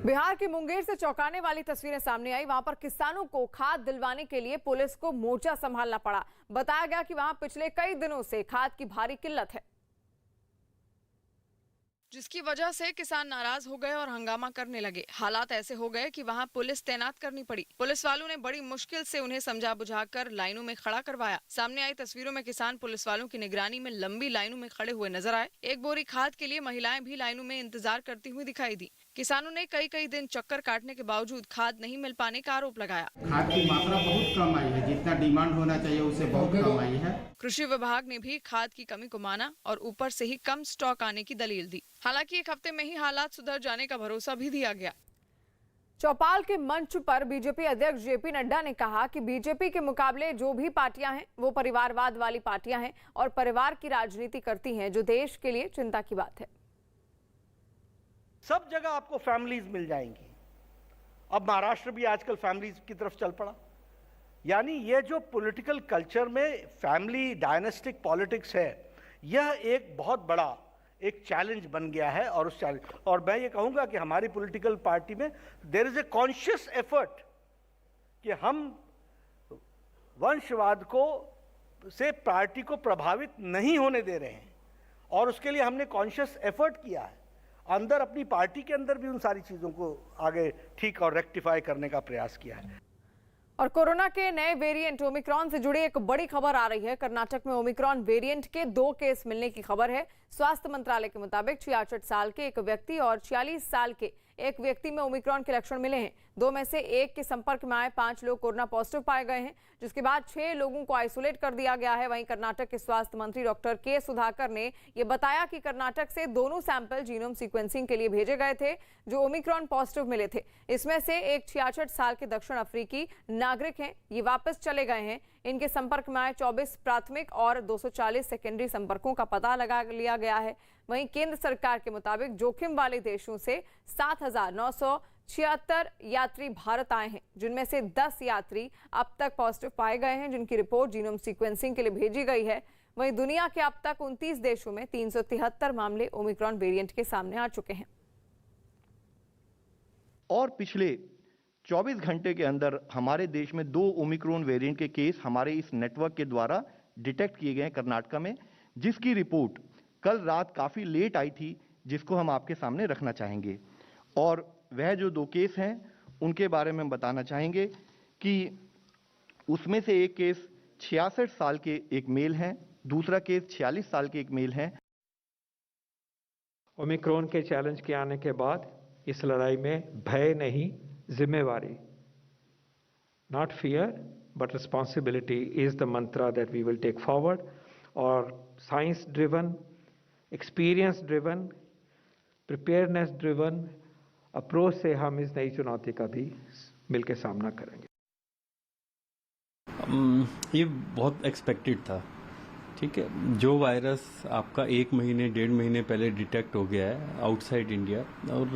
बिहार के मुंगेर से चौंकाने वाली तस्वीरें सामने आई। वहां पर किसानों को खाद दिलवाने के लिए पुलिस को मोर्चा संभालना पड़ा। बताया गया कि वहां पिछले कई दिनों से खाद की भारी किल्लत है, जिसकी वजह से किसान नाराज हो गए और हंगामा करने लगे। हालात ऐसे हो गए कि वहां पुलिस तैनात करनी पड़ी। पुलिस वालों ने बड़ी मुश्किल से उन्हें समझा बुझाकर लाइनों में खड़ा करवाया। सामने आई तस्वीरों में किसान पुलिस वालों की निगरानी में लंबी लाइनों में खड़े हुए नजर आए। एक बोरी खाद के लिए महिलाएं भी लाइनों में इंतजार करती हुई दिखाई दी। किसानों ने कई दिन चक्कर काटने के बावजूद खाद नहीं मिल पाने का आरोप लगाया। खाद की मात्रा बहुत कम आई है, जितना डिमांड होना चाहिए उससे बहुत कम आई है। कृषि विभाग ने भी खाद की कमी को माना और ऊपर से ही कम स्टॉक आने की दलील दी। हालांकि एक हफ्ते में ही हालात सुधर जाने का भरोसा भी दिया गया। चौपाल के मंच पर बीजेपी अध्यक्ष जेपी नड्डा ने कहा कि बीजेपी के मुकाबले जो भी पार्टियां हैं वो परिवारवाद वाली पार्टियां हैं और परिवार की राजनीति करती हैं, जो देश के लिए चिंता की बात है। सब जगह आपको फैमिलीज मिल जाएंगी। अब महाराष्ट्र भी आजकल फैमिलीज की तरफ चल पड़ा। यानी ये जो पॉलिटिकल कल्चर में फैमिली डायनेस्टिक पॉलिटिक्स है, यह एक बहुत बड़ा एक चैलेंज बन गया है। और उस चैलेंज, और मैं ये कहूंगा कि हमारी पॉलिटिकल पार्टी में there is a conscious effort कि हम वंशवाद को से पार्टी को प्रभावित नहीं होने दे रहे हैं, और उसके लिए हमने कॉन्शियस एफर्ट किया है। अंदर अपनी पार्टी के अंदर भी उन सारी चीजों को आगे ठीक और रेक्टिफाई करने का प्रयास किया है। और कोरोना के नए वेरिएंट ओमिक्रॉन से जुड़ी एक बड़ी खबर आ रही है। कर्नाटक में ओमिक्रॉन वेरिएंट के 2 केस मिलने की खबर है। स्वास्थ्य मंत्रालय के मुताबिक 66 साल के एक व्यक्ति और 46 साल के एक व्यक्ति में ओमिक्रॉन के लक्षण मिले हैं। 2 में से 1 के संपर्क में आए 5 लोग कोरोना पॉजिटिव पाए गए हैं, जिसके बाद 6 लोगों को आइसोलेट कर दिया गया है। वहीं कर्नाटक के स्वास्थ्य मंत्री डॉक्टर के सुधाकर ने यह बताया कि कर्नाटक से दोनों सैंपल जीनोम सीक्वेंसिंग के लिए भेजे गए थे जो ओमिक्रॉन पॉजिटिव मिले थे। इसमें से एक 66 साल के दक्षिण अफ्रीकी नागरिक हैं, ये वापस चले गए हैं। इनके संपर्क में आए 24 प्राथमिक और 240 सेकेंडरी संपर्कों का पता लगा लिया गया है। वहीं केंद्र सरकार के मुताबिक जोखिम वाले देशों से 7,976 यात्री भारत आए हैं, जिनमें से 10 यात्री अब तक पॉजिटिव पाए गए हैं, जिनकी रिपोर्ट जीनोम सीक्वेंसिंग के लिए भेजी गई है। वहीं दुनिया के अब तक 29 देशों में 373 मामले ओमिक्रॉन वेरिएंट के सामने आ चुके हैं। और पिछले 24 घंटे के अंदर हमारे देश में 2 ओमिक्रॉन वेरिएंट के केस हमारे इस नेटवर्क के द्वारा डिटेक्ट किए गए कर्नाटक में, जिसकी रिपोर्ट कल रात काफ़ी लेट आई थी, जिसको हम आपके सामने रखना चाहेंगे। और वह जो 2 केस हैं उनके बारे में हम बताना चाहेंगे कि उसमें से एक केस 66 साल के एक मेल हैं, दूसरा केस 46 साल के एक मेल हैं। ओमिक्रॉन के चैलेंज के आने के बाद इस लड़ाई में भय नहीं, जिम्मेवारी, not fear but responsibility is the mantra that we will take forward. और science driven, experience driven, preparedness driven approach से हम इस नई चुनौती का भी मिलकर सामना करेंगे। ये बहुत एक्सपेक्टेड था, ठीक है। जो वायरस आपका 1 महीने 1.5 महीने पहले डिटेक्ट हो गया है आउटसाइड इंडिया, और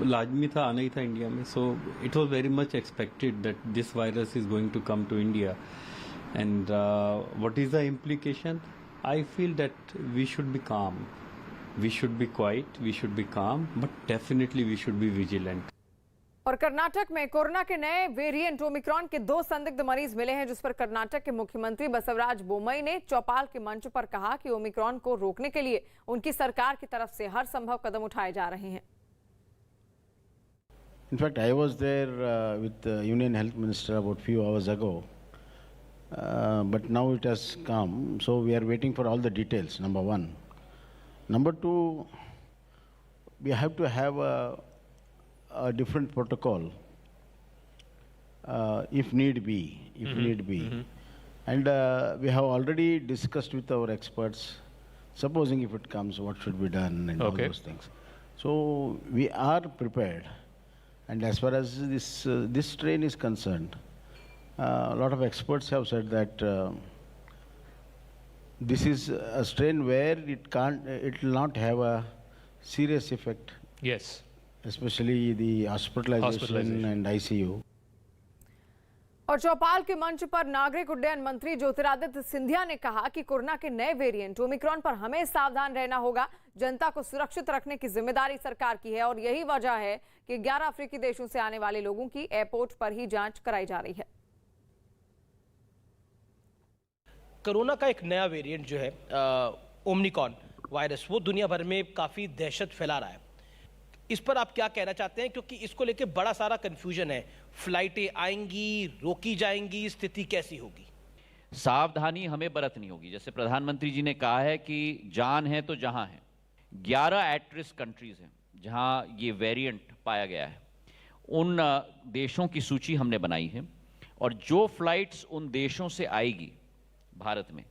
लाजमी था, आना ही था इंडिया में। So it was very much expected that this virus is going to come to India. And what is the implication? I feel that we should be calm, we should be quiet, we should be calm, but definitely we should be vigilant. और कर्नाटक में corona के नए variant Omicron के 2 संदिग्ध मरीज मिले हैं, जिस पर कर्नाटक के मुख्यमंत्री बसवराज बोम्मई ने चौपाल के मंच पर कहा कि ओमिक्रॉन को रोकने के लिए उनकी सरकार की तरफ से हर संभव कदम उठाए जा रहे हैं। In fact, I was there with the Union Health Minister about few hours ago, but now it has come, so we are waiting for all the details, number one. Number two, we have to have a different protocol if need be, and we have already discussed with our experts, supposing if it comes, what should be done and all those things. So we are prepared, and as far as this strain is concerned, a lot of experts have said that this is a strain where it will not have a serious effect. Yes. Especially the hospitalization and ICU. और चौपाल के मंच पर नागरिक उड्डयन मंत्री ज्योतिरादित्य सिंधिया ने कहा कि कोरोना के नए वेरिएंट ओमिक्रॉन पर हमें सावधान रहना होगा। जनता को सुरक्षित रखने की जिम्मेदारी सरकार की है और यही वजह है कि 11 अफ्रीकी देशों से आने वाले लोगों की एयरपोर्ट पर ही जांच कराई जा रही है। कोरोना का एक नया वेरिएंट जो है ओमिक्रॉन वायरस, वो दुनिया भर में काफ़ी दहशत फैला रहा है। इस पर आप क्या कहना चाहते हैं, क्योंकि इसको लेके बड़ा सारा कंफ्यूजन है। फ्लाइटें आएंगी, रोकी जाएंगी, स्थिति कैसी होगी? सावधानी हमें बरतनी होगी। जैसे प्रधानमंत्री जी ने कहा है कि जान है तो जहां है। 11 एट रिस्क कंट्रीज हैं जहां ये वेरिएंट पाया गया है। उन देशों की सूची हमने बनाई है और जो फ्लाइट्स उन देशों से आएगी भारत में,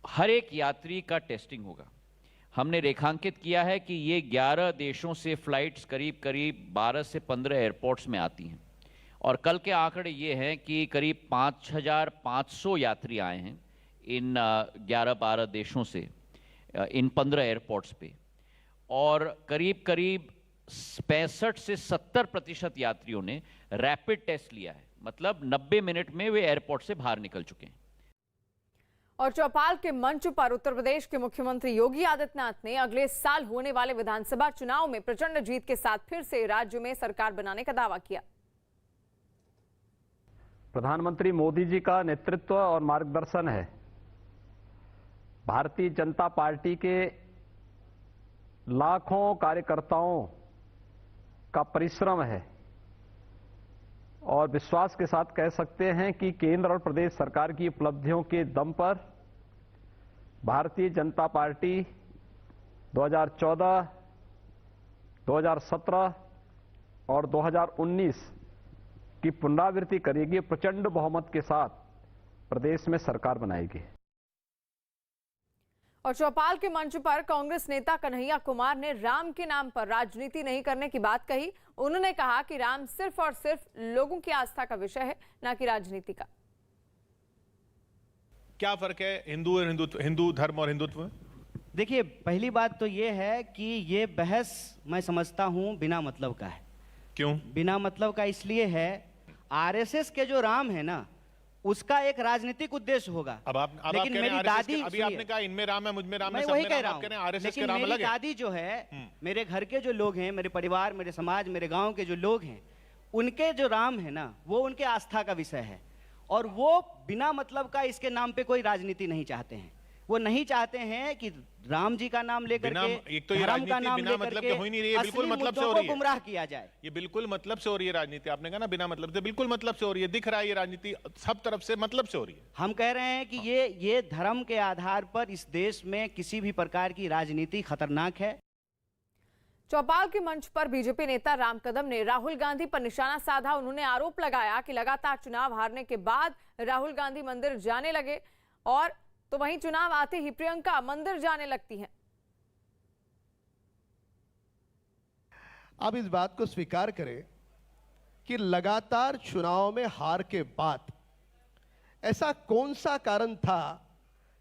हर एक यात्री का टेस्टिंग होगा। हमने रेखांकित किया है कि ये 11 देशों से फ्लाइट्स करीब 12 से 15 एयरपोर्ट्स में आती हैं और कल के आंकड़े ये हैं कि करीब 5,500 यात्री आए हैं इन 11-12 देशों से इन 15 एयरपोर्ट्स पे, और करीब 65 से 70% यात्रियों ने रैपिड टेस्ट लिया है। मतलब 90 मिनट में वे एयरपोर्ट से बाहर निकल चुके हैं। और चौपाल के मंच पर उत्तर प्रदेश के मुख्यमंत्री योगी आदित्यनाथ ने अगले साल होने वाले विधानसभा चुनाव में प्रचंड जीत के साथ फिर से राज्य में सरकार बनाने का दावा किया। प्रधानमंत्री मोदी जी का नेतृत्व और मार्गदर्शन है, भारतीय जनता पार्टी के लाखों कार्यकर्ताओं का परिश्रम है और विश्वास के साथ कह सकते हैं कि केंद्र और प्रदेश सरकार की उपलब्धियों के दम पर भारतीय जनता पार्टी 2014, 2017 और 2019 की पुनरावृत्ति करेगी। प्रचंड बहुमत के साथ प्रदेश में सरकार बनाएगी। और चौपाल के मंच पर कांग्रेस नेता कन्हैया कुमार ने राम के नाम पर राजनीति नहीं करने की बात कही। उन्होंने कहा कि राम सिर्फ और सिर्फ लोगों की आस्था का विषय है, न कि राजनीति का। क्या फर्क है हिंदू धर्म और हिंदुत्व में? देखिए, पहली बात तो ये है कि ये बहस मैं समझता हूं बिना मतलब का है। क्यों बिना मतलब का? इसलिए है, आरएसएस के जो राम है ना, उसका एक राजनीतिक उद्देश्य होगा। अब आप लेकिन मेरी दादी, अभी आपने कहा इनमें राम है, मुझ में राम है, मैं सब वही में कह राम, रहा आप कह रहे हैं हूं। आरएसएस के लेकिन राम मेरी अलग है। दादी जो है, मेरे घर के जो लोग हैं, मेरे परिवार, मेरे समाज, मेरे गांव के जो लोग हैं, उनके जो राम है ना, वो उनके आस्था का विषय है और वो बिना मतलब का इसके नाम पे कोई राजनीति नहीं चाहते हैं। वो नहीं चाहते हैं कि राम जी का नाम लेकर के, एक तो ये धर्म का नाम बिना लेकर मतलब के के हो ही नहीं रही है, बिल्कुल असली मतलब से मुद्दों हो को रही है। गुमराह किया जाए। ये बिल्कुल मतलब से हो रही है राजनीति। आपने कहा ना बिना मतलब से, बिल्कुल मतलब से हो रही है। दिख रहा है ये राजनीति सब तरफ से मतलब से हो रही है। हम कह रहे हैं कि ये धर्म के आधार पर इस देश में किसी भी प्रकार की राजनीति खतरनाक है। चौपाल के मंच पर बीजेपी नेता राम कदम ने राहुल गांधी पर निशाना साधा। उन्होंने आरोप लगाया कि लगातार चुनाव हारने के बाद राहुल गांधी मंदिर जाने लगे और तो वहीं चुनाव आते ही प्रियंका मंदिर जाने लगती हैं। अब इस बात को स्वीकार करें कि लगातार चुनाव में हार के बाद ऐसा कौन सा कारण था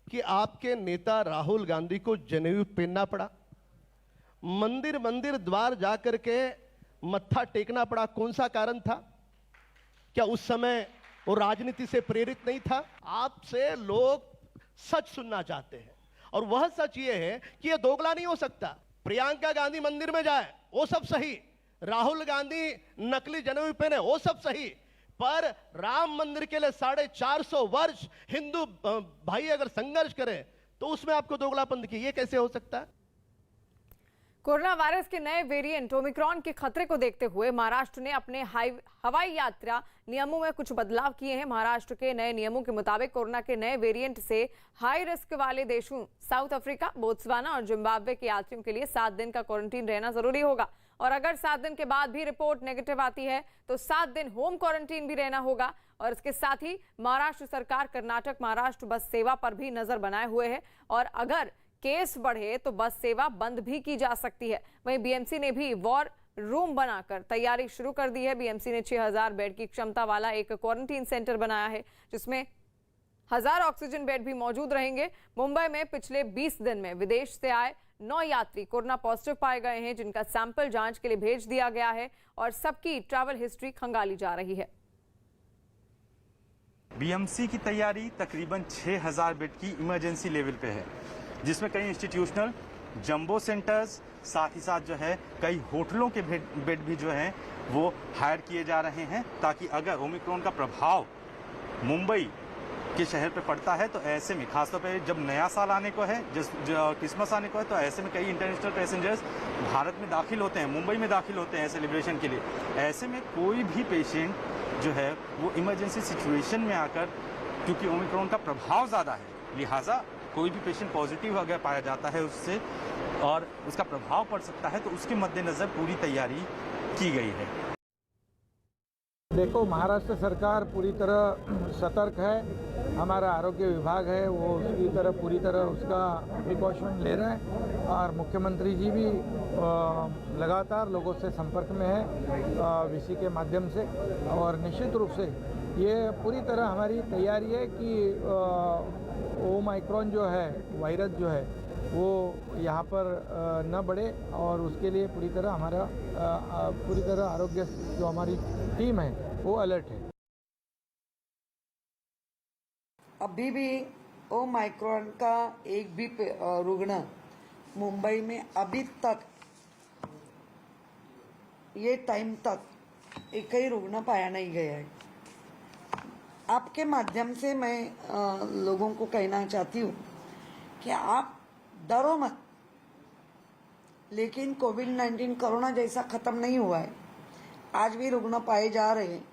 कि आपके नेता राहुल गांधी को जनेऊ पहनना पड़ा, मंदिर मंदिर द्वार जाकर के मत्था टेकना पड़ा? कौन सा कारण था? क्या उस समय वो राजनीति से प्रेरित नहीं था? आपसे लोग सच सुनना चाहते हैं और वह सच ये है कि ये दोगला नहीं हो सकता। प्रियंका गांधी मंदिर में जाए वो सब सही, राहुल गांधी नकली जनेऊ पहने वो सब सही, पर राम मंदिर के लिए 450 वर्ष हिंदू भाई अगर संघर्ष करें तो उसमें आपको दोगलापन दिखे, ये कैसे हो सकता है? कोरोना वायरस के नए वेरिएंट ओमिक्रॉन के खतरे को देखते हुए महाराष्ट्र ने अपने हवाई यात्रा नियमों में कुछ बदलाव किए हैं। महाराष्ट्र के नए नियमों के मुताबिक कोरोना के नए वेरिएंट से हाई रिस्क वाले देशों साउथ अफ्रीका, बोत्सवाना और जिम्बाब्वे के यात्रियों के लिए 7 दिन का क्वारंटीन रहना जरूरी होगा और अगर 7 दिन के बाद भी रिपोर्ट नेगेटिव आती है तो 7 दिन होम क्वारंटीन भी रहना होगा। और इसके साथ ही महाराष्ट्र सरकार कर्नाटक महाराष्ट्र बस सेवा पर भी नजर बनाए हुए है और अगर केस बढ़े तो बस सेवा बंद भी की जा सकती है। वहीं बीएमसी ने भी वॉर रूम बनाकर तैयारी शुरू कर दी है। बीएमसी ने 6000 बेड की क्षमता वाला एक क्वारंटीन सेंटर बनाया है जिसमें 1000 ऑक्सीजन बेड भी मौजूद रहेंगे। मुंबई में पिछले 20 दिन में विदेश से आए 9 यात्री कोरोना पॉजिटिव पाए गए हैं जिनका सैंपल जांच के लिए भेज दिया गया है और सबकी ट्रैवल हिस्ट्री खंगाली जा रही है। बीएमसी की तैयारी तकरीबन 6000 बेड की इमरजेंसी लेवल पे है, जिसमें कई इंस्टीट्यूशनल जंबो सेंटर्स, साथ ही साथ जो है कई होटलों के बेड भी जो हैं वो हायर किए जा रहे हैं, ताकि अगर ओमिक्रॉन का प्रभाव मुंबई के शहर पे पड़ता है तो ऐसे में खासतौर पे जब नया साल आने को है, क्रिसमस आने को है, तो ऐसे में कई इंटरनेशनल पैसेंजर्स भारत में दाखिल होते हैं, मुंबई में दाखिल होते हैं सेलिब्रेशन के लिए। ऐसे में कोई भी पेशेंट जो है वो इमरजेंसी सिचुएशन में आकर, क्योंकि ओमिक्रॉन का प्रभाव ज़्यादा है, लिहाजा कोई भी पेशेंट पॉजिटिव अगर पाया जाता है उससे और उसका प्रभाव पड़ सकता है, तो उसके मद्देनज़र पूरी तैयारी की गई है। देखो, महाराष्ट्र सरकार पूरी तरह सतर्क है, हमारा आरोग्य विभाग है वो उसकी तरह पूरी तरह उसका प्रिकॉशन ले रहे हैं, और मुख्यमंत्री जी भी लगातार लोगों से संपर्क में है वीसी के माध्यम से, और निश्चित रूप से ये पूरी तरह हमारी तैयारी है कि ओमाइक्रॉन जो है, वायरस जो है वो यहाँ पर न बढ़े, और उसके लिए पूरी तरह आरोग्य जो हमारी टीम है वो अलर्ट है। अभी भी ओमाइक्रॉन का एक भी रुग्ण मुंबई में अभी तक ये टाइम तक एक ही रुग्ण पाया नहीं गया है। आपके माध्यम से मैं लोगों को कहना चाहती हूँ कि आप डरो मत, लेकिन कोविड-19 कोरोना जैसा खत्म नहीं हुआ है, आज भी रुग्ण पाए जा रहे हैं।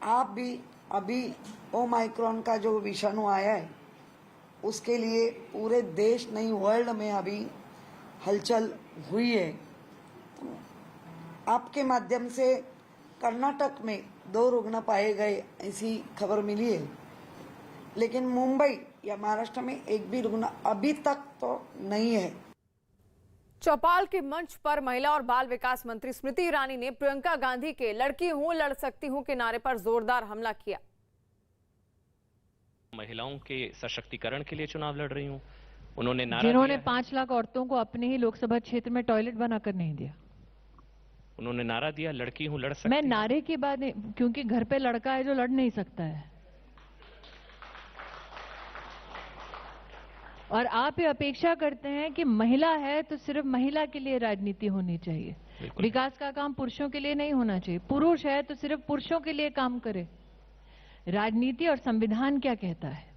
आप भी अभी ओमाइक्रॉन का जो विषाणु आया है उसके लिए पूरे देश नहीं वर्ल्ड में अभी हलचल हुई है। आपके माध्यम से कर्नाटक में 2 रुग्ण पाए गए ऐसी खबर मिली है, लेकिन मुंबई या महाराष्ट्र में एक भी रुग्ण अभी तक तो नहीं है। चौपाल के मंच पर महिला और बाल विकास मंत्री स्मृति ईरानी ने प्रियंका गांधी के लड़की हूं लड़ सकती हूं के नारे पर जोरदार हमला किया। महिलाओं के सशक्तिकरण के लिए चुनाव लड़ रही हूं, उन्होंने नारा जिन्होंने दिया 5 लाख औरतों को अपने ही लोकसभा क्षेत्र में टॉयलेट बनाकर नहीं दिया, उन्होंने नारा दिया लड़की हूं लड़ सकती मैं नारे की बात नहीं, क्योंकि घर पे लड़का है जो लड़ नहीं सकता है, और आप ये अपेक्षा करते हैं कि महिला है तो सिर्फ महिला के लिए राजनीति होनी चाहिए, विकास का काम पुरुषों के लिए नहीं होना चाहिए, पुरुष है तो सिर्फ पुरुषों के लिए काम करे। राजनीति और संविधान क्या कहता है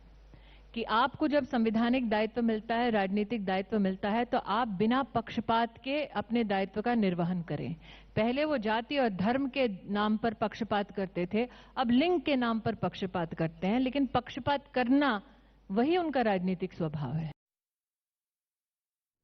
कि आपको जब संवैधानिक दायित्व मिलता है, राजनीतिक दायित्व मिलता है, तो आप बिना पक्षपात के अपने दायित्व का निर्वहन करें। पहले वो जाति और धर्म के नाम पर पक्षपात करते थे, अब लिंग के नाम पर पक्षपात करते हैं, लेकिन पक्षपात करना वही उनका राजनीतिक स्वभाव है।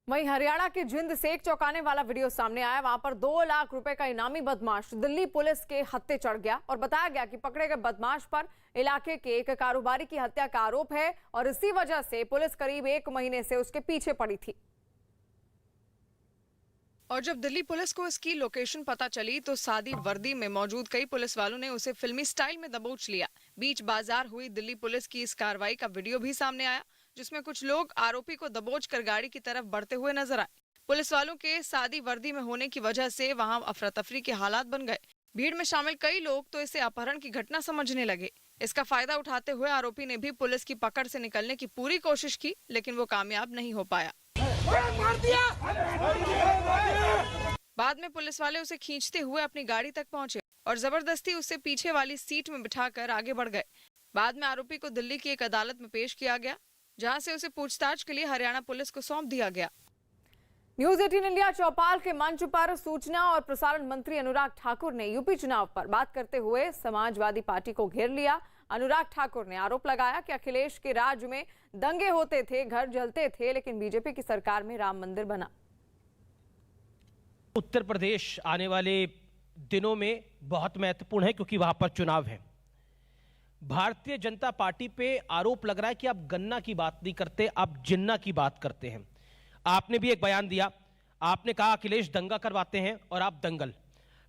वहीं हरियाणा के जिंद से एक चौंकाने वाला वीडियो सामने आया। वहां पर 2 लाख रुपए का इनामी बदमाश दिल्ली पुलिस के हत्थे चढ़ गया और बताया गया कि पकड़े गए बदमाश पर इलाके के एक कारोबारी की हत्या का आरोप है और इसी वजह से पुलिस करीब 1 महीने से उसके पीछे पड़ी थी। और जब दिल्ली पुलिस को इसकी लोकेशन पता चली तो सादी वर्दी में मौजूद कई पुलिस वालों ने उसे फिल्मी स्टाइल में दबोच लिया। बीच बाजार हुई दिल्ली पुलिस की इस कार्रवाई का वीडियो भी सामने आया, जिसमें कुछ लोग आरोपी को दबोच कर गाड़ी की तरफ बढ़ते हुए नजर आए। पुलिस वालों के सादी वर्दी में होने की वजह से वहां अफरा तफरी के हालात बन गए। भीड़ में शामिल कई लोग तो इसे अपहरण की घटना समझने लगे। इसका फायदा उठाते हुए आरोपी ने भी पुलिस की पकड़ से निकलने की पूरी कोशिश की, लेकिन वो कामयाब नहीं हो पाया। बाद में पुलिस वाले उसे खींचते हुए अपनी गाड़ी तक पहुंचे और जबरदस्ती उसे पीछे वाली सीट में बिठाकर आगे बढ़ गए। बाद में आरोपी को दिल्ली की एक अदालत में पेश किया गया, जहां से उसे पूछताछ के लिए हरियाणा पुलिस को सौंप दिया गया। न्यूज़ 18 इंडिया चौपाल के मंच पर सूचना और प्रसारण मंत्री अनुराग ठाकुर ने यूपी चुनाव पर बात करते हुए समाजवादी पार्टी को घेर लिया। अनुराग ठाकुर ने आरोप लगाया कि अखिलेश के राज में दंगे होते थे, घर जलते थे, लेकिन बीजेपी की सरकार में राम मंदिर बना। उत्तर प्रदेश आने वाले दिनों में बहुत महत्वपूर्ण है क्योंकि वहां पर चुनाव है। भारतीय जनता पार्टी पे आरोप लग रहा है कि आप गन्ना की बात नहीं करते, आप जिन्ना की बात करते हैं। आपने भी एक बयान दिया, आपने कहा अखिलेश दंगा करवाते हैं और आप दंगल,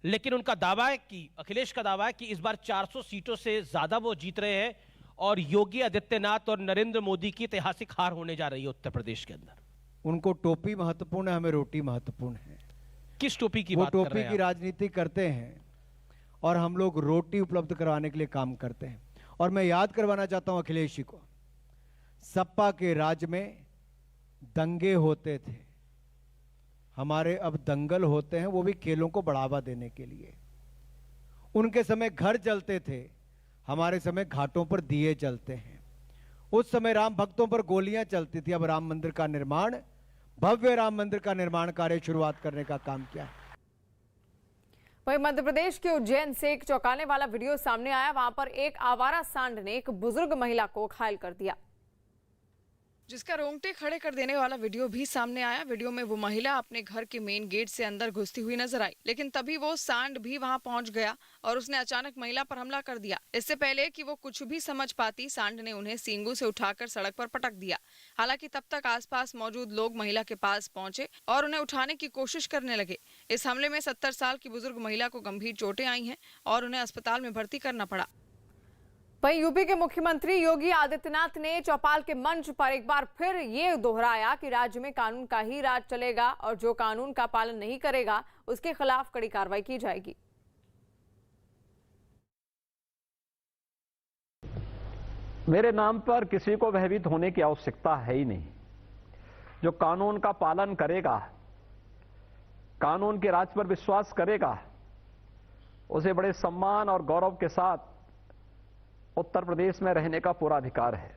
लेकिन उनका दावा है कि अखिलेश का दावा है कि इस बार 400 सीटों से ज्यादा वो जीत रहे हैं और योगी आदित्यनाथ और नरेंद्र मोदी की ऐतिहासिक हार होने जा रही है उत्तर प्रदेश के अंदर। उनको टोपी महत्वपूर्ण है, हमें रोटी महत्वपूर्ण है। किस टोपी की वो बात कर रहे टोपी हैं की राजनीति करते हैं और हम लोग रोटी उपलब्ध करवाने के लिए काम करते हैं। और मैं याद करवाना चाहता हूं अखिलेश जी को, सपा के राज में दंगे होते थे, हमारे अब दंगल होते हैं, वो भी खेलों को बढ़ावा देने के लिए। उनके समय घर जलते थे, हमारे समय घाटों पर दिए जलते हैं। उस समय राम भक्तों पर गोलियां चलती थी, अब राम मंदिर का निर्माण, भव्य राम मंदिर का निर्माण कार्य शुरुआत करने का काम किया है। वहीं मध्य प्रदेश के उज्जैन से एक चौंकाने वाला वीडियो सामने आया। वहां पर एक आवारा सांड ने एक बुजुर्ग महिला को घायल कर दिया, जिसका रोंगटे खड़े कर देने वाला वीडियो भी सामने आया। वीडियो में वो महिला अपने घर के मेन गेट से अंदर घुसती हुई नजर आई, लेकिन तभी वो सांड भी वहां पहुंच गया और उसने अचानक महिला पर हमला कर दिया। इससे पहले कि वो कुछ भी समझ पाती, सांड ने उन्हें सींगों से उठाकर सड़क पर पटक दिया। हालांकि तब तक आसपास मौजूद लोग महिला के पास पहुंचे और उन्हें उठाने की कोशिश करने लगे। इस हमले में 70 साल की बुजुर्ग महिला को गंभीर चोटें आई हैं और उन्हें अस्पताल में भर्ती करना पड़ा। वहीं यूपी के मुख्यमंत्री योगी आदित्यनाथ ने चौपाल के मंच पर एक बार फिर ये दोहराया कि राज्य में कानून का ही राज चलेगा और जो कानून का पालन नहीं करेगा उसके खिलाफ कड़ी कार्रवाई की जाएगी। मेरे नाम पर किसी को भयभीत होने की आवश्यकता है ही नहीं। जो कानून का पालन करेगा, कानून के राज पर विश्वास करेगा, उसे बड़े सम्मान और गौरव के साथ उत्तर प्रदेश में रहने का पूरा अधिकार है।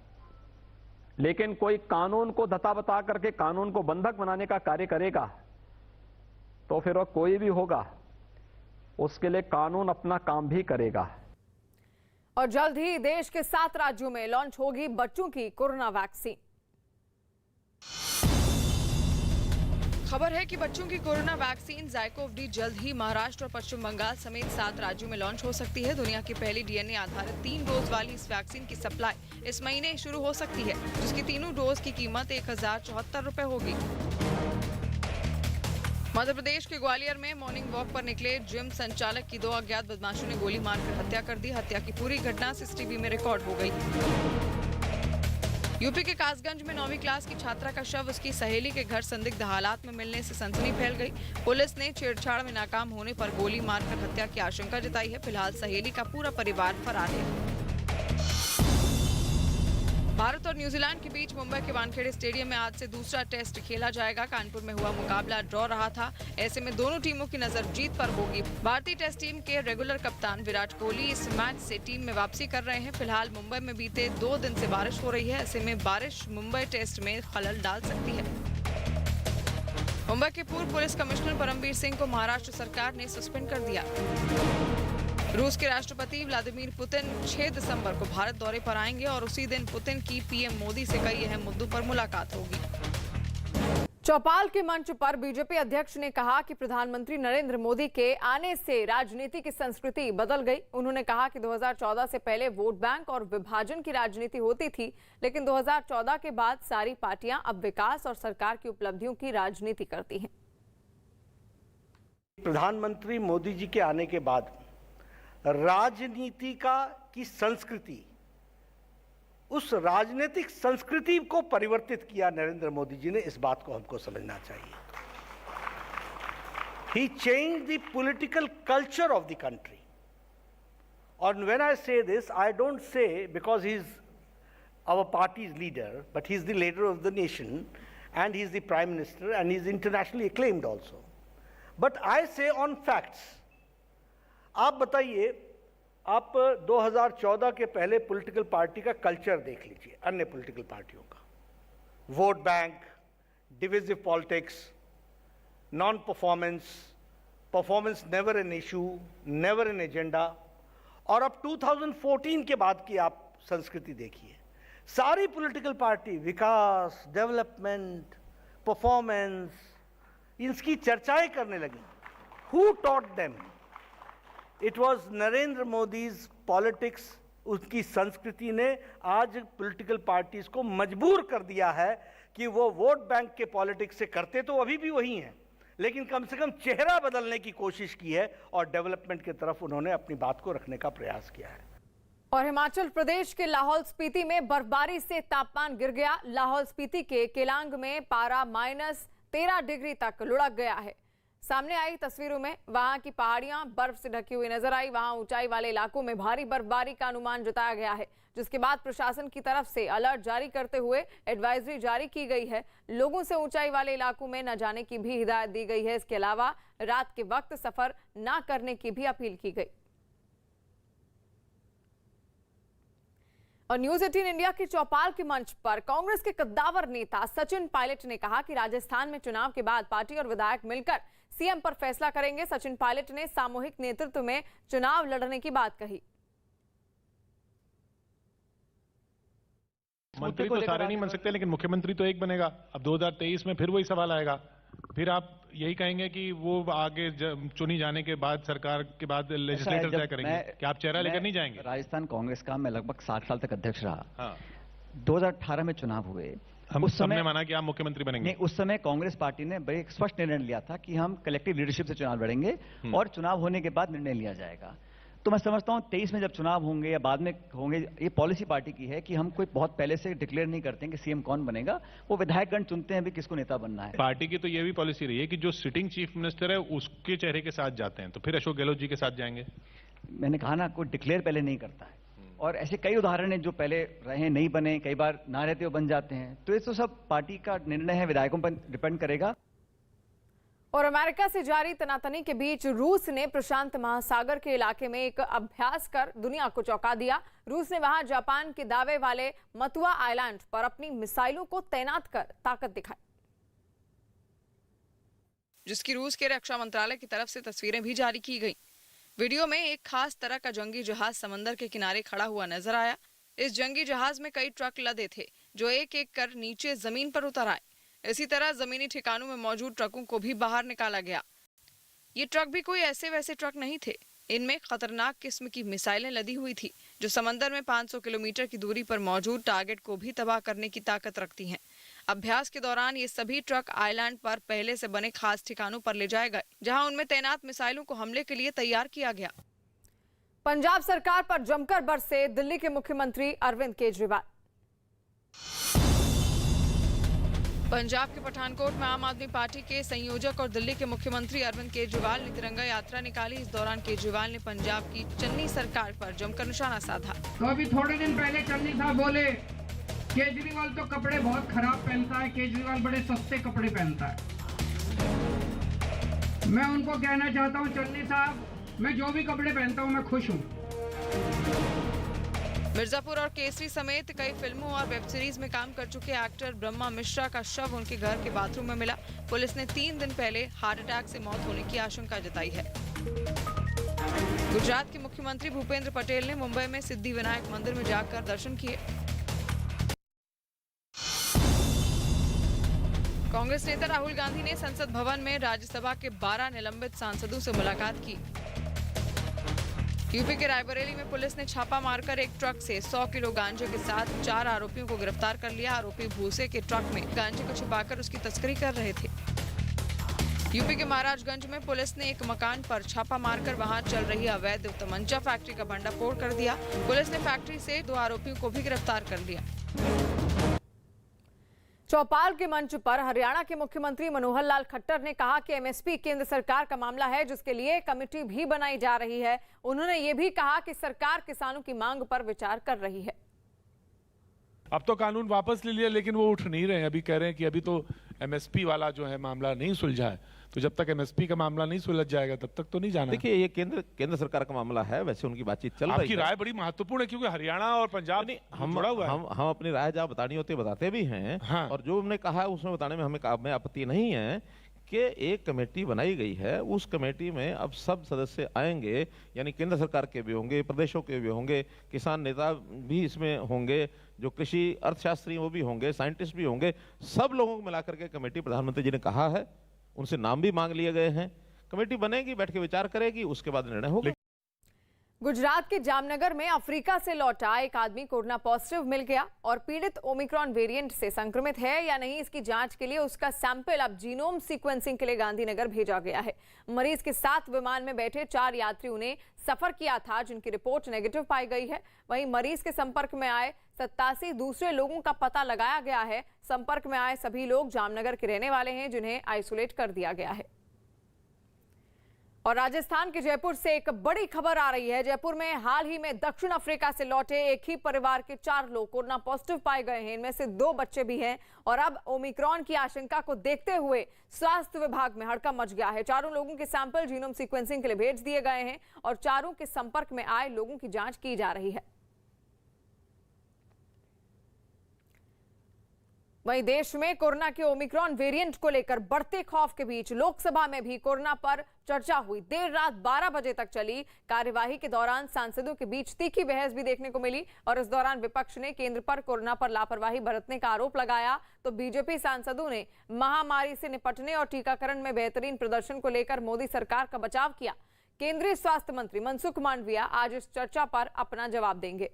लेकिन कोई कानून को धता बता करके कानून को बंधक बनाने का कार्य करेगा तो फिर वह कोई भी होगा, उसके लिए कानून अपना काम भी करेगा। और जल्द ही देश के 7 राज्यों में लॉन्च होगी बच्चों की कोरोना वैक्सीन। खबर है कि बच्चों की कोरोना वैक्सीन ज़ायकोव-डी जल्द ही महाराष्ट्र और पश्चिम बंगाल समेत 7 राज्यों में लॉन्च हो सकती है। दुनिया की पहली डीएनए आधारित 3 डोज वाली इस वैक्सीन की सप्लाई इस महीने शुरू हो सकती है, जिसकी तीनों डोज की कीमत 1074 रुपए होगी। मध्य प्रदेश के ग्वालियर में मॉर्निंग वॉक पर निकले जिम संचालक की 2 अज्ञात बदमाशों ने गोली मारकर हत्या कर दी। हत्या की पूरी घटना सीसीटीवी में रिकॉर्ड हो गई। यूपी के कासगंज में 9वीं क्लास की छात्रा का शव उसकी सहेली के घर संदिग्ध हालात में मिलने से सनसनी फैल गई। पुलिस ने छेड़छाड़ में नाकाम होने पर गोली मारकर हत्या की आशंका जताई है। फिलहाल सहेली का पूरा परिवार फरार है। भारत और न्यूजीलैंड के बीच मुंबई के वानखेड़े स्टेडियम में आज से दूसरा टेस्ट खेला जाएगा। कानपुर में हुआ मुकाबला ड्रॉ रहा था, ऐसे में दोनों टीमों की नजर जीत पर होगी। भारतीय टेस्ट टीम के रेगुलर कप्तान विराट कोहली इस मैच से टीम में वापसी कर रहे हैं। फिलहाल मुंबई में बीते 2 दिन से बारिश हो रही है, ऐसे में बारिश मुंबई टेस्ट में खलल डाल सकती है। मुंबई के पूर्व पुलिस कमिश्नर परमवीर सिंह को महाराष्ट्र सरकार ने सस्पेंड कर दिया। रूस के राष्ट्रपति व्लादिमीर पुतिन 6 दिसंबर को भारत दौरे पर आएंगे और उसी दिन पुतिन की पीएम मोदी से कई अहम मुद्दों पर मुलाकात होगी। चौपाल के मंच पर बीजेपी अध्यक्ष ने कहा कि प्रधानमंत्री नरेंद्र मोदी के आने से राजनीति की संस्कृति बदल गई। उन्होंने कहा कि 2014 से पहले वोट बैंक और विभाजन की राजनीति होती थी, लेकिन 2014 के बाद सारी पार्टियां अब विकास और सरकार की उपलब्धियों की राजनीति करती हैं। प्रधानमंत्री मोदी जी के आने के बाद राजनीति की संस्कृति, उस राजनीतिक संस्कृति को परिवर्तित किया नरेंद्र मोदी जी ने। इस बात को हमको समझना चाहिए। He changed the political culture of the country. And when I say this, I don't say because he's our party's leader, but he's the leader of the nation, and he's the prime minister, and he's internationally acclaimed also. But I say on facts. आप बताइए, आप 2014 के पहले political party का culture देख लीजिए, अन्य political पार्टियों का। Vote bank, divisive politics, non performance, performance never an issue, never an agenda. और अब 2014 के बाद की आप संस्कृति देखिए, सारी पॉलिटिकल पार्टी विकास, डेवलपमेंट, परफॉर्मेंस, इसकी चर्चाएं करने लगी। Who taught them? It was Narendra Modi's politics. उसकी संस्कृति ने आज पॉलिटिकल पार्टीज को मजबूर कर दिया है कि वो वोट बैंक के पॉलिटिक्स से करते तो अभी भी वही हैं, लेकिन कम से कम चेहरा बदलने की कोशिश की है और डेवलपमेंट की तरफ उन्होंने अपनी बात को रखने का प्रयास किया है। और हिमाचल प्रदेश के लाहौल स्पीति में बर्फबारी से तापमान गिर गया। लाहौल स्पीति के केलांग में पारा -13 डिग्री तक लुढ़क गया है। सामने आई तस्वीरों में वहां की पहाड़ियां बर्फ से ढकी हुई नजर आई। वहां ऊंचाई वाले इलाकों में भारी बर्फबारी का अनुमान जताया गया है, जिसके बाद प्रशासन की तरफ से अलर्ट जारी करते हुए एडवाइजरी जारी की गई है। लोगों से ऊंचाई वाले इलाकों में न जाने की भी हिदायत दी गई है। इसके अलावा रात के वक्त सफर न करने की भी अपील की गई। और न्यूज 18 इंडिया के चौपाल के मंच पर कांग्रेस के कद्दावर नेता सचिन पायलट ने कहा कि राजस्थान में चुनाव के बाद पार्टी और विधायक मिलकर सीएम पर फैसला करेंगे। सचिन पायलट ने सामूहिक नेतृत्व में चुनाव लड़ने की बात कही। मंत्री तो सारे नहीं बन सकते, लेकिन मुख्यमंत्री तो एक बनेगा। अब 2023 में फिर वही सवाल आएगा, फिर आप यही कहेंगे कि वो आगे चुनी जाने के बाद सरकार के बाद लेजिस्लेटर तय करेंगे। क्या आप चेहरा लेकर नहीं जाएंगे? राजस्थान कांग्रेस का मैं लगभग 60 साल तक अध्यक्ष रहा। हाँ। 2018 में चुनाव हुए, हम सबने माना कि आप मुख्यमंत्री बनेंगे। नहीं, उस समय कांग्रेस पार्टी ने बड़े स्पष्ट निर्णय लिया था कि हम कलेक्टिव लीडरशिप से चुनाव लड़ेंगे और चुनाव होने के बाद निर्णय लिया जाएगा। तो मैं समझता हूं 23 में जब चुनाव होंगे या बाद में होंगे, ये पॉलिसी पार्टी की है कि हम कोई बहुत पहले से डिक्लेयर नहीं करते हैं कि सीएम कौन बनेगा। वो विधायकगण चुनते हैं भी किसको नेता बनना है। पार्टी की तो ये भी पॉलिसी रही है कि जो सिटिंग चीफ मिनिस्टर है उसके चेहरे के साथ जाते हैं, तो फिर अशोक गहलोत जी के साथ जाएंगे। मैंने कहा ना, कोई डिक्लेयर पहले नहीं करता है, और ऐसे कई उदाहरण हैं जो पहले रहे नहीं बने, कई बार ना रहते हुए बन जाते हैं। तो ये तो सब पार्टी का निर्णय है, विधायकों पर डिपेंड करेगा। और अमेरिका से जारी तनातनी के बीच रूस ने प्रशांत महासागर के इलाके में एक अभ्यास कर दुनिया को चौंका दिया। रूस ने वहां जापान के दावे वाले मतुआ आइलैंड पर अपनी मिसाइलों को तैनात कर ताकत दिखाई, जिसकी रूस के रक्षा मंत्रालय की तरफ से तस्वीरें भी जारी की गई। वीडियो में एक खास तरह का जंगी जहाज समंदर के किनारे खड़ा हुआ नजर आया। इस जंगी जहाज में कई ट्रक लदे थे जो एक एक कर नीचे जमीन पर उतर आए। इसी तरह जमीनी ठिकानों में मौजूद ट्रकों को भी बाहर निकाला गया। ये ट्रक भी कोई ऐसे वैसे ट्रक नहीं थे, इनमें खतरनाक किस्म की मिसाइलें लदी हुई थी जो समंदर में 500 किलोमीटर की दूरी पर मौजूद टारगेट को भी तबाह करने की ताकत रखती हैं। अभ्यास के दौरान ये सभी ट्रक आइलैंड पर पहले से बने खास ठिकानों पर ले जाए गए, जहां उनमें तैनात मिसाइलों को हमले के लिए तैयार किया गया। पंजाब सरकार पर जमकर बरसे दिल्ली के मुख्यमंत्री अरविंद केजरीवाल। पंजाब के पठानकोट में आम आदमी पार्टी के संयोजक और दिल्ली के मुख्यमंत्री अरविंद केजरीवाल ने तिरंगा यात्रा निकाली। इस दौरान केजरीवाल ने पंजाब की चन्नी सरकार पर जमकर निशाना साधा। तो अभी थोड़े दिन पहले चन्नी साहब बोले केजरीवाल तो कपड़े बहुत खराब पहनता है, केजरीवाल बड़े सस्ते कपड़े पहनता है। मैं उनको कहना चाहता हूँ, चन्नी साहब, मैं जो भी कपड़े पहनता हूँ मैं खुश हूँ। मिर्जापुर और केसरी समेत कई फिल्मों और वेब सीरीज में काम कर चुके एक्टर ब्रह्मा मिश्रा का शव उनके घर के बाथरूम में मिला। पुलिस ने 3 दिन पहले हार्ट अटैक से मौत होने की आशंका जताई है। गुजरात के मुख्यमंत्री भूपेंद्र पटेल ने मुंबई में सिद्धि विनायक मंदिर में जाकर दर्शन किए। कांग्रेस नेता राहुल गांधी ने संसद भवन में राज्यसभा के 12 निलंबित सांसदों से मुलाकात की। यूपी के रायबरेली में पुलिस ने छापा मारकर एक ट्रक से 100 किलो गांजे के साथ 4 आरोपियों को गिरफ्तार कर लिया। आरोपी भूसे के ट्रक में गांजे को छिपाकर उसकी तस्करी कर रहे थे। यूपी के महाराजगंज में पुलिस ने एक मकान पर छापा मारकर वहां चल रही अवैध तमंचा फैक्ट्री का भंडाफोड़ कर दिया। पुलिस ने फैक्ट्री से 2 आरोपियों को भी गिरफ्तार कर लिया। चौपाल के मंच पर हरियाणा के मुख्यमंत्री मनोहर लाल खट्टर ने कहा कि एमएसपी केंद्र सरकार का मामला है, जिसके लिए कमेटी भी बनाई जा रही है। उन्होंने ये भी कहा कि सरकार किसानों की मांग पर विचार कर रही है। अब तो कानून वापस ले लिया, लेकिन वो उठ नहीं रहे हैं। अभी कह रहे हैं कि अभी तो एमएसपी वाला जो है मामला नहीं सुलझा है, तो जब तक एमएसपी का मामला नहीं सुलझ जाएगा तब तक तो नहीं जाना। देखिए, ये केंद्र सरकार का मामला है, वैसे उनकी बातचीत चल रही है। आपकी राय बड़ी महत्वपूर्ण है, क्योंकि हरियाणा और पंजाब जुड़ा हुआ है। हम अपनी राय जहाँ बतानी होती है बताते भी हैं। हाँ। और जो हमने कहा है उसमें बताने में हमें आपत्ति नहीं है कि एक कमेटी बनाई गई है। उस कमेटी में अब सब सदस्य आएंगे, यानी केंद्र सरकार के भी होंगे, प्रदेशों के भी होंगे, किसान नेता भी इसमें होंगे, जो कृषि अर्थशास्त्री वो भी होंगे, साइंटिस्ट भी होंगे। सब लोगों को मिलाकर के कमेटी प्रधानमंत्री जी ने कहा है, उनसे नाम भी मांग लिए गए हैं। कमेटी बनेगी, बैठ के विचार करेगी, उसके बाद निर्णय होगा। गुजरात के जामनगर में अफ्रीका से लौटा एक आदमी कोरोना पॉजिटिव मिल गया और पीड़ित ओमिक्रॉन वेरिएंट से संक्रमित है या नहीं, इसकी जांच के लिए उसका सैंपल अब जीनोम सीक्वेंसिंग के लिए गांधीनगर भेजा गया है। मरीज के साथ विमान में बैठे 4 यात्रियों ने सफर किया था, जिनकी रिपोर्ट नेगेटिव पाई गई है। वहीं मरीज के संपर्क में आए 87 दूसरे लोगों का पता लगाया गया है। संपर्क में आए सभी लोग जामनगर के रहने वाले हैं, जिन्हें आइसोलेट कर दिया गया है। और राजस्थान के जयपुर से एक बड़ी खबर आ रही है। जयपुर में हाल ही में दक्षिण अफ्रीका से लौटे एक ही परिवार के 4 लोग कोरोना पॉजिटिव पाए गए हैं। इनमें से 2 बच्चे भी हैं और अब ओमिक्रॉन की आशंका को देखते हुए स्वास्थ्य विभाग में हड़कंप मच गया है। 4 लोगों के सैंपल जीनोम सीक्वेंसिंग के लिए भेज दिए गए हैं और 4 के संपर्क में आए लोगों की जांच की जा रही है। वहीं देश में कोरोना के ओमिक्रॉन वेरिएंट को लेकर बढ़ते खौफ के बीच लोकसभा में भी कोरोना पर चर्चा हुई। देर रात 12 बजे तक चली कार्यवाही के दौरान सांसदों के बीच तीखी बहस भी देखने को मिली और इस दौरान विपक्ष ने केंद्र पर कोरोना पर लापरवाही बरतने का आरोप लगाया तो बीजेपी सांसदों ने महामारी से निपटने और टीकाकरण में बेहतरीन प्रदर्शन को लेकर मोदी सरकार का बचाव किया। केंद्रीय स्वास्थ्य मंत्री मनसुख मांडविया आज इस चर्चा पर अपना जवाब देंगे।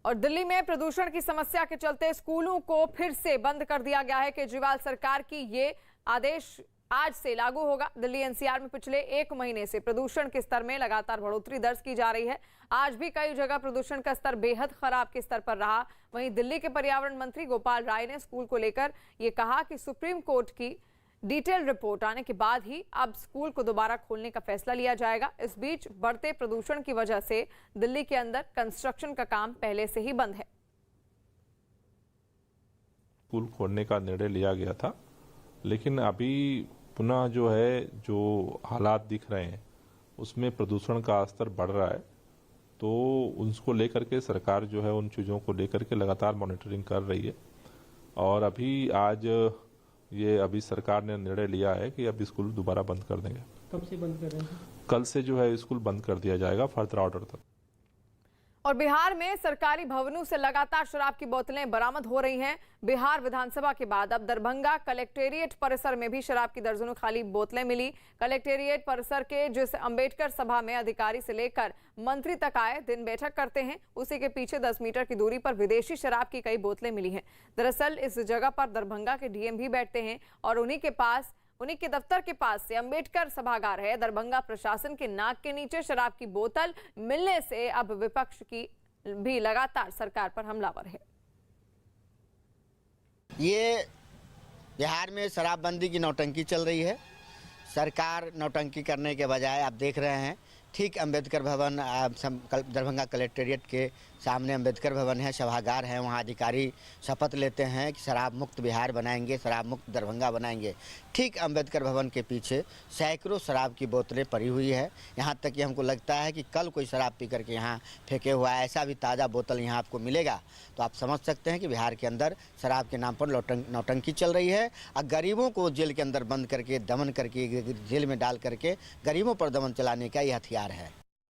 और दिल्ली में प्रदूषण की समस्या के चलते स्कूलों को फिर से बंद कर दिया गया है। केजरीवाल सरकार की ये आदेश आज से लागू होगा। दिल्ली एनसीआर में पिछले 1 महीने से प्रदूषण के स्तर में लगातार बढ़ोतरी दर्ज की जा रही है। आज भी कई जगह प्रदूषण का स्तर बेहद खराब के स्तर पर रहा। वहीं दिल्ली के पर्यावरण मंत्री गोपाल राय ने स्कूल को लेकर ये कहा कि सुप्रीम कोर्ट की डिटेल रिपोर्ट आने के बाद ही अब स्कूल को दोबारा खोलने का फैसला लिया जाएगा। इस बीच बढ़ते प्रदूषण की वजह से दिल्ली के अंदर कंस्ट्रक्शन का काम पहले से ही बंद है। स्कूल खोलने का निर्णय लिया गया था, लेकिन अभी पुनः जो है जो हालात दिख रहे हैं उसमें प्रदूषण का स्तर बढ़ रहा है, तो उसको लेकर के सरकार जो है उन चीज़ों को लेकर के लगातार मॉनिटरिंग कर रही है। और अभी सरकार ने निर्णय लिया है कि अब स्कूल दोबारा बंद कर देंगे। कब से बंद कर रहे हैं? कल से जो है स्कूल बंद कर दिया जाएगा फर्दर ऑर्डर तक। और बिहार में सरकारी भवनों से लगातार शराब की बोतलें बरामद हो रही हैं। बिहार विधानसभा के बाद अब दरभंगा कलेक्टेरिएट परिसर में भी शराब की दर्जनों खाली बोतलें मिली। कलेक्टेरिएट परिसर के जिस अंबेडकर सभा में अधिकारी से लेकर मंत्री तक आए दिन बैठक करते हैं, उसी के पीछे 10 मीटर की दूरी पर विदेशी शराब की कई बोतलें मिली हैं। दरअसल इस जगह पर दरभंगा के डीएम भी बैठते हैं और उन्हीं के दफ्तर के पास से अंबेडकर सभागार है। दरभंगा प्रशासन के नाक के नीचे शराब की बोतल मिलने से अब विपक्ष की भी लगातार सरकार पर हमलावर है। ये बिहार में शराबबंदी की नौटंकी चल रही है। सरकार नौटंकी करने के बजाय आप देख रहे हैं ठीक अंबेडकर भवन दरभंगा कलेक्टेरिएट के सामने अंबेडकर भवन है, सभागार है, वहाँ अधिकारी शपथ लेते हैं कि शराब मुक्त बिहार बनाएंगे, शराब मुक्त दरभंगा बनाएंगे। ठीक अंबेडकर भवन के पीछे सैकड़ों शराब की बोतलें पड़ी हुई है। यहाँ तक कि हमको लगता है कि कल कोई शराब पी करके यहाँ फेंके हुआ है, ऐसा भी ताज़ा बोतल यहाँ आपको मिलेगा। तो आप समझ सकते हैं कि बिहार के अंदर शराब के नाम पर नौटंकी चल रही है और गरीबों को जेल के अंदर बंद करके दमन करके जेल में डाल करके गरीबों पर दमन चलाने का ये हथियार है।